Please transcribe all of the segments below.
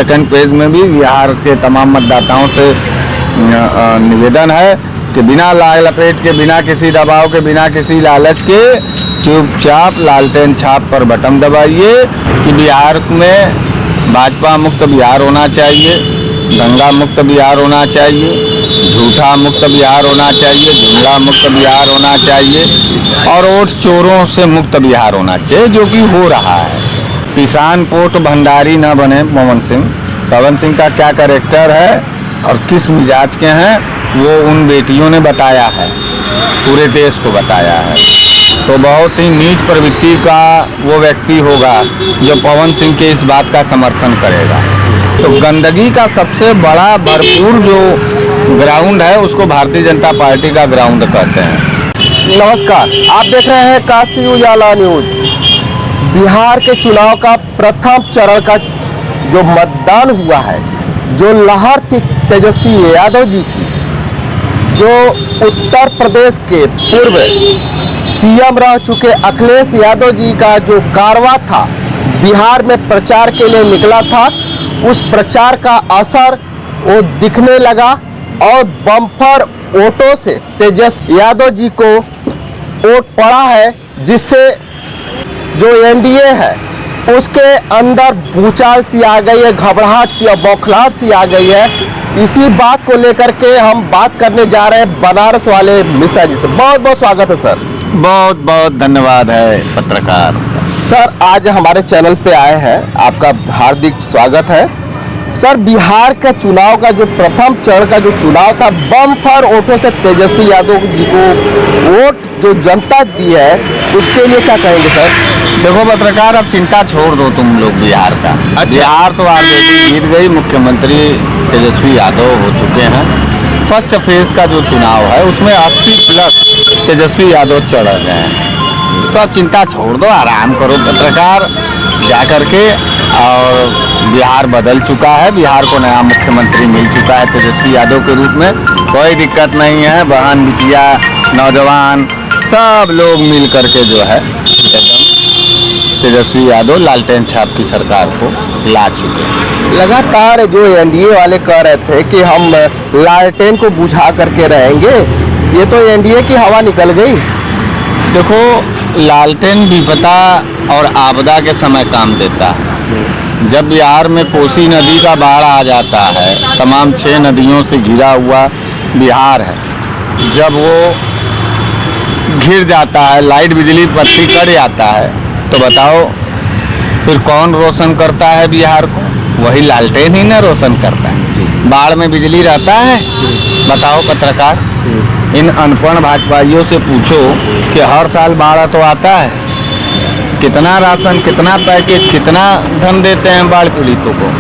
Second phase में भी बिहार के तमाम मतदाताओं से निवेदन है कि बिना लाल लपेट के, बिना किसी दबाव के, बिना किसी लालच के चुपचाप लालटेन छाप पर बटन दबाइए कि बिहार में भाजपा मुक्त बिहार होना चाहिए, दंगा मुक्त बिहार होना चाहिए, झूठा मुक्त बिहार होना चाहिए, जुमला मुक्त बिहार होना चाहिए और वोट चोरों से मुक्त बिहार होना चाहिए, जो कि हो रहा है। किसान पोट भंडारी न बने पवन सिंह का क्या कैरेक्टर है और किस मिजाज के हैं वो उन बेटियों ने बताया है, पूरे देश को बताया है। तो बहुत ही नीच प्रवृत्ति का वो व्यक्ति होगा जो पवन सिंह के इस बात का समर्थन करेगा। तो गंदगी का सबसे बड़ा भरपूर जो ग्राउंड है उसको भारतीय जनता पार्टी का ग्राउंड कहते हैं। नमस्कार, आप देख रहे हैं काशी उजाला न्यूज। बिहार के चुनाव का प्रथम चरण का जो मतदान हुआ है, जो लहर थी तेजस्वी यादव जी की, जो उत्तर प्रदेश के पूर्व सीएम रह चुके अखिलेश यादव जी का जो कारवा था, बिहार में प्रचार के लिए निकला था, उस प्रचार का असर वो दिखने लगा और बम्पर वोटों से तेजस्वी यादव जी को वोट पड़ा है, जिससे जो एनडीए है उसके अंदर भूचाल सी आ गई है, घबराहट सी और बौखलाहट सी आ गई है। इसी बात को लेकर के हम बात करने जा रहे हैं बनारस वाले मिश्रा जी से। बहुत बहुत स्वागत है सर। बहुत बहुत धन्यवाद है पत्रकार सर, आज हमारे चैनल पे आए हैं, आपका हार्दिक स्वागत है। सर, बिहार के चुनाव का जो प्रथम चरण का जो चुनाव था, बम्पर वोटों से तेजस्वी यादव जी को वोट जो जनता दी है, उसके लिए क्या कहेंगे सर? देखो पत्रकार, अब चिंता छोड़ दो तुम लोग बिहार का। अच्छा। बिहार तो ऑलरेडी जीत गई, मुख्यमंत्री तेजस्वी यादव हो चुके हैं। फर्स्ट फेज का जो चुनाव है उसमें 80+ तेजस्वी यादव चढ़ गए हैं। तो अब चिंता छोड़ दो, आराम करो पत्रकार, जा करके। और बिहार बदल चुका है, बिहार को नया मुख्यमंत्री मिल चुका है तेजस्वी यादव के रूप में। कोई दिक्कत नहीं है, बहन बिटिया नौजवान सब लोग मिल करके जो है तेजस्वी यादव लालटेन छाप की सरकार को ला चुके हैं। लगातार जो एनडीए वाले कह रहे थे कि हम लालटेन को बुझा करके रहेंगे, ये तो एनडीए की हवा निकल गई। देखो, लालटेन विपदा और आपदा के समय काम देता है। जब बिहार में कोसी नदी का बाढ़ आ जाता है, तमाम 6 नदियों से घिरा हुआ बिहार है, जब वो घिर जाता है, लाइट बिजली बत्ती कट जाता है, तो बताओ फिर कौन रोशन करता है बिहार को? वही लालटेन ही ना रोशन करता है। बाढ़ में बिजली रहता है? बताओ पत्रकार, इन अनपढ़ भाजपाइयों से पूछो कि हर साल बाढ़ तो आता है, कितना राशन, कितना पैकेज, कितना धन देते हैं बाढ़ पीड़ितों को?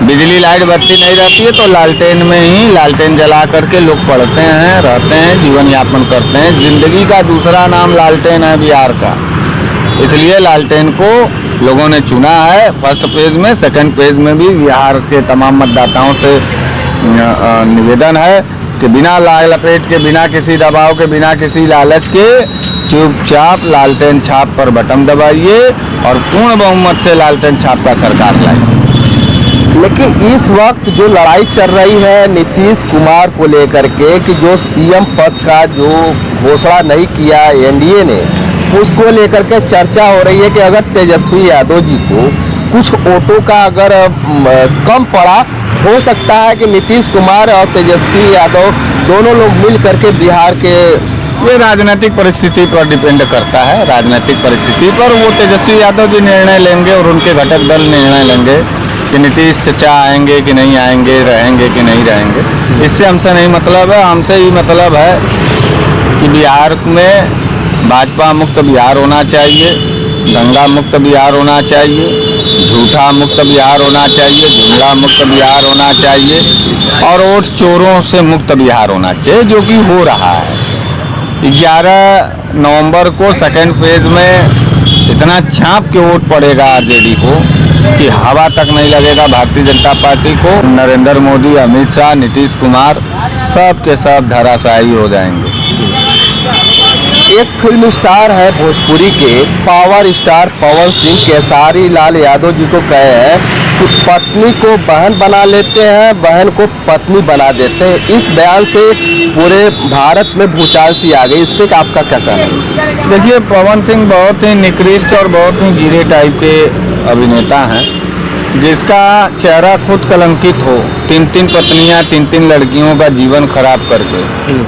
बिजली लाइट बत्ती नहीं रहती है तो लालटेन में ही लालटेन जला करके लोग पढ़ते हैं, रहते हैं, जीवन यापन करते हैं। जिंदगी का दूसरा नाम लालटेन है बिहार का, इसलिए लालटेन को लोगों ने चुना है फर्स्ट फेज में। सेकंड फेज में भी बिहार के तमाम मतदाताओं से निवेदन है कि बिना लाल लपेट के, बिना किसी दबाव के, बिना किसी लालच के चुपचाप लालटेन छाप पर बटन दबाइए और पूर्ण बहुमत से लालटेन छाप का सरकार लाइए। लेकिन इस वक्त जो लड़ाई चल रही है नीतीश कुमार को लेकर के कि जो सीएम पद का जो घोषणा नहीं किया एनडीए ने, उसको लेकर के चर्चा हो रही है कि अगर तेजस्वी यादव जी को कुछ वोटों का अगर कम पड़ा, हो सकता है कि नीतीश कुमार और तेजस्वी यादव दोनों लोग मिल करके बिहार के। ये राजनीतिक परिस्थिति पर डिपेंड करता है, राजनीतिक परिस्थिति पर वो तेजस्वी यादव भी निर्णय लेंगे और उनके घटक दल निर्णय लेंगे कि नीतीश चाचा आएंगे कि नहीं आएंगे, रहेंगे कि नहीं रहेंगे। इससे हमसे नहीं मतलब है, हमसे ही मतलब है कि बिहार में भाजपा मुक्त बिहार होना चाहिए, दंगा मुक्त बिहार होना चाहिए, झूठा मुक्त बिहार होना चाहिए, जुमला मुक्त बिहार होना चाहिए और वोट चोरों से मुक्त बिहार होना चाहिए, जो कि हो रहा है। 11 नवंबर को सेकंड फेज में इतना छाप के वोट पड़ेगा आरजेडी को कि हवा तक नहीं लगेगा भारतीय जनता पार्टी को। नरेंद्र मोदी, अमित शाह, नीतीश कुमार सब के सब धराशायी हो जाएंगे। एक फिल्म स्टार है भोजपुरी के पावर स्टार पवन सिंह केसारी लाल यादव जी को कहे हैं कि पत्नी को बहन बना लेते हैं, बहन को पत्नी बना देते हैं। इस बयान से पूरे भारत में भूचाल सी आ गई। इस पे आपका क्या कहना है? देखिए, पवन सिंह बहुत ही निकृष्ट और बहुत ही जीरे टाइप के अभिनेता हैं, जिसका चेहरा खुद कलंकित हो। 3 पत्नियां 3 लड़कियों का जीवन खराब करके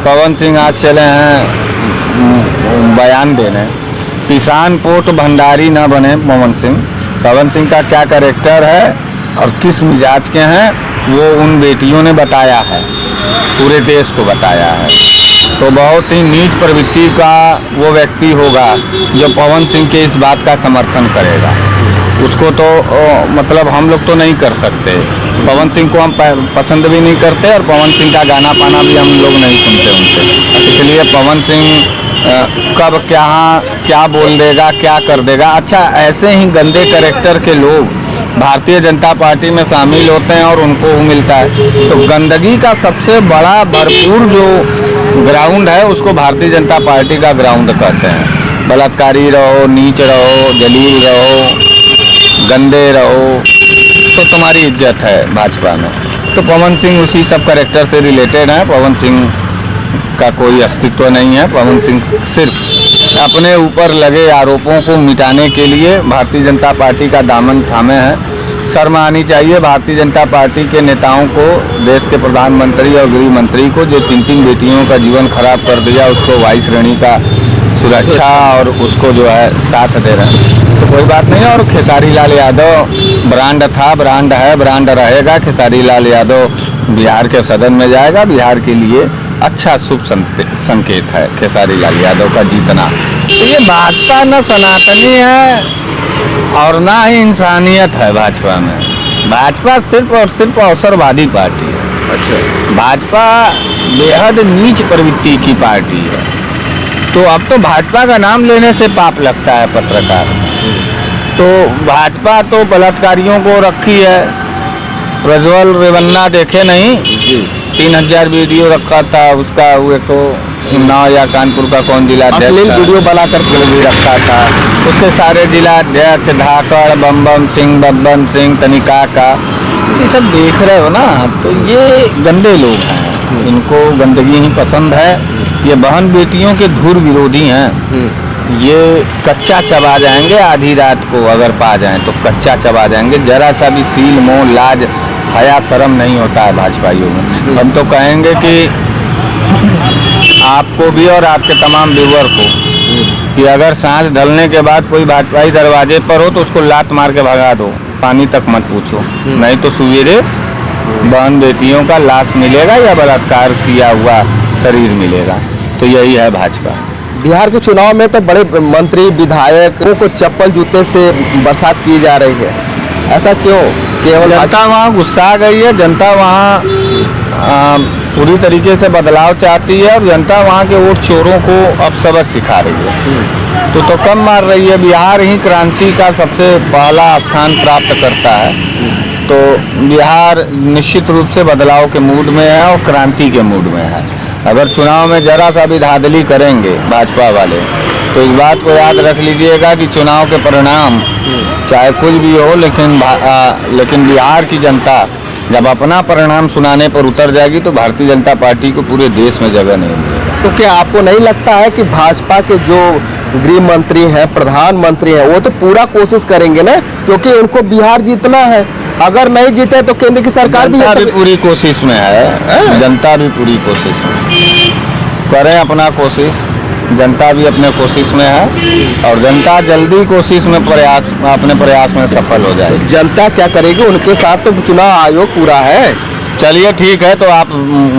पवन सिंह आज चले हैं बयान देने। किसान पोट भंडारी ना बने पवन सिंह। पवन सिंह का क्या कैरेक्टर है और किस मिजाज के हैं वो उन बेटियों ने बताया है, पूरे देश को बताया है। तो बहुत ही नीच प्रवृत्ति का वो व्यक्ति होगा जो पवन सिंह के इस बात का समर्थन करेगा। उसको तो मतलब हम लोग तो नहीं कर सकते। पवन सिंह को हम पसंद भी नहीं करते और पवन सिंह का गाना पाना भी हम लोग नहीं सुनते उनसे। इसलिए पवन सिंह कब क्या बोल देगा, क्या कर देगा। अच्छा, ऐसे ही गंदे कैरेक्टर के लोग भारतीय जनता पार्टी में शामिल होते हैं और उनको वो मिलता है। तो गंदगी का सबसे बड़ा भरपूर जो ग्राउंड है उसको भारतीय जनता पार्टी का ग्राउंड कहते हैं। बलात्कारी रहो, नीच रहो, जलील रहो, गंदे रहो, तो तुम्हारी इज्जत है भाजपा में। तो पवन सिंह उसी सब कैरेक्टर से रिलेटेड है। पवन सिंह का कोई अस्तित्व नहीं है। पवन सिंह सिर्फ अपने ऊपर लगे आरोपों को मिटाने के लिए भारतीय जनता पार्टी का दामन थामे हैं। शर्म आनी चाहिए भारतीय जनता पार्टी के नेताओं को, देश के प्रधानमंत्री और गृह मंत्री को, जो 3 बेटियों का जीवन खराब कर दिया, उसको वायु श्रेणी का सुरक्षा और उसको जो है साथ दे रहे हैं। तो कोई बात नहीं। और खेसारी लाल यादव ब्रांड था, ब्रांड है, ब्रांड रहेगा। खेसारी लाल यादव बिहार के सदन में जाएगा। बिहार के लिए अच्छा शुभ संकेत है खेसारी लाल यादव का जीतना। तो ये भाजपा न सनातनी है और ना ही इंसानियत है भाजपा में। भाजपा सिर्फ और सिर्फ अवसरवादी पार्टी है। अच्छा, भाजपा बेहद नीच प्रवृत्ति की पार्टी है। तो अब तो भाजपा का नाम लेने से पाप लगता है पत्रकार। तो भाजपा तो बलात्कारियों को रखी है। प्रज्वल रेवन्ना देखे नहीं जी, 3000 वीडियो रखा था उसका। वो तो उन्नाव या कानपुर का कौन जिलाध्यक्ष अश्लील वीडियो बनाकर भी रखा था। उसके सारे जिलाध्यक्ष धाकड़, बम सिंह, बब्बन सिंह, तनिका का, ये सब देख रहे हो ना। तो ये गंदे लोग हैं, इनको गंदगी ही पसंद है। ये बहन बेटियों के धुर विरोधी हैं। ये कच्चा चबा जाएंगे आधी रात को, अगर पा जाएं तो कच्चा चबा जाएंगे। जरा सा भी सील मोह लाज हया शर्म नहीं होता है भाजपाइयों में। हम तो कहेंगे कि आपको भी और आपके तमाम व्यूअर को कि अगर सांस ढलने के बाद कोई भाजपाई दरवाजे पर हो तो उसको लात मार के भगा दो, पानी तक मत पूछो। नहीं तो सवेरे बहन बेटियों का लाश मिलेगा या बलात्कार किया हुआ शरीर मिलेगा। तो यही है भाजपा। बिहार के चुनाव में तो बड़े मंत्री विधायकों को चप्पल जूते से बरसात की जा रही है। ऐसा क्यों? केवल जनता वहाँ गुस्सा आ गई है। जनता वहाँ पूरी तरीके से बदलाव चाहती है और जनता वहाँ के वोट चोरों को अब सबक सिखा रही है। तो कम मार रही है। बिहार ही क्रांति का सबसे पहला स्थान प्राप्त करता है। तो बिहार निश्चित रूप से बदलाव के मूड में है और क्रांति के मूड में है। अगर चुनाव में जरा सा भी धांधली करेंगे भाजपा वाले तो इस बात को याद रख लीजिएगा कि चुनाव के परिणाम चाहे कुछ भी हो, लेकिन बिहार की जनता जब अपना परिणाम सुनाने पर उतर जाएगी तो भारतीय जनता पार्टी को पूरे देश में जगह नहीं मिलेगी। तो क्या आपको नहीं लगता है कि भाजपा के जो गृह मंत्री हैं, प्रधानमंत्री हैं, वो तो पूरा कोशिश करेंगे ना, क्योंकि उनको बिहार जीतना है। अगर नहीं जीते तो केंद्र की सरकार भी पूरी कोशिश में है। जनता भी पूरी कोशिश में करें अपना कोशिश। जनता भी अपने कोशिश में है और जनता जल्दी कोशिश में अपने प्रयास में सफल हो जाए। जनता क्या करेगी? उनके साथ तो चुनाव आयोग पूरा है। चलिए ठीक है, तो आप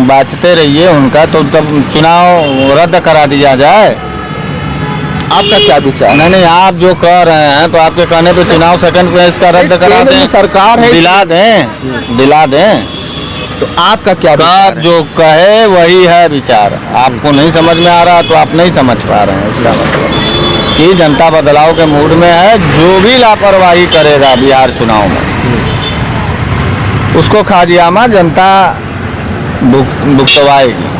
बाँचते रहिए उनका, तो तब चुनाव रद्द करा दिया जाए। आपका क्या विचार? नहीं, आप जो कह रहे हैं तो आपके कहने पे चुनाव सेकंड पे इसका रद्द करा दें, सरकार है, दिला दें। तो आपका क्या विचार है? जो कहे वही है विचार। आपको नहीं समझ में आ रहा तो आप नहीं समझ पा रहे हैं। इसका मतलब कि जनता बदलाव के मूड में है। जो भी लापरवाही करेगा बिहार चुनाव में उसको खाजियामा जनता भुगतवाएगी।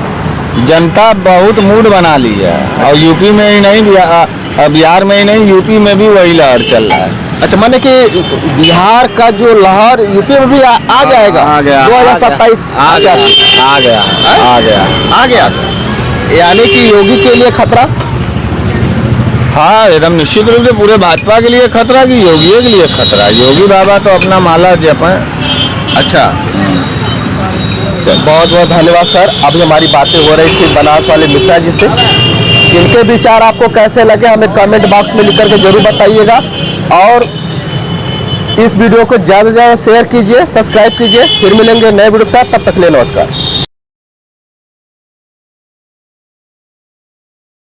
जनता बहुत मूड बना ली है और यूपी में ही नहीं बिहार में ही नहीं यूपी में भी वही लहर चल रहा है। अच्छा, माने कि बिहार का जो लहर यूपी में भी आ जाएगा। आ गया 2027 आ गया आ गया आ गया आ गया, यानी कि योगी के लिए खतरा। हाँ, एकदम निश्चित रूप से पूरे भाजपा के लिए खतरा कि योगी के लिए खतरा। योगी बाबा तो अपना माला जपें। अच्छा, बहुत बहुत धन्यवाद सर। अभी हमारी बातें हो रही थी बनास वाले मिश्रा जी से। इनके विचार आपको कैसे लगे हमें कमेंट बॉक्स में लिख करके जरूर बताइएगा और इस वीडियो को ज़्यादा से ज़्यादा शेयर कीजिए, सब्सक्राइब कीजिए। फिर मिलेंगे नए वीडियो के साथ, तब तक के लिए नमस्कार।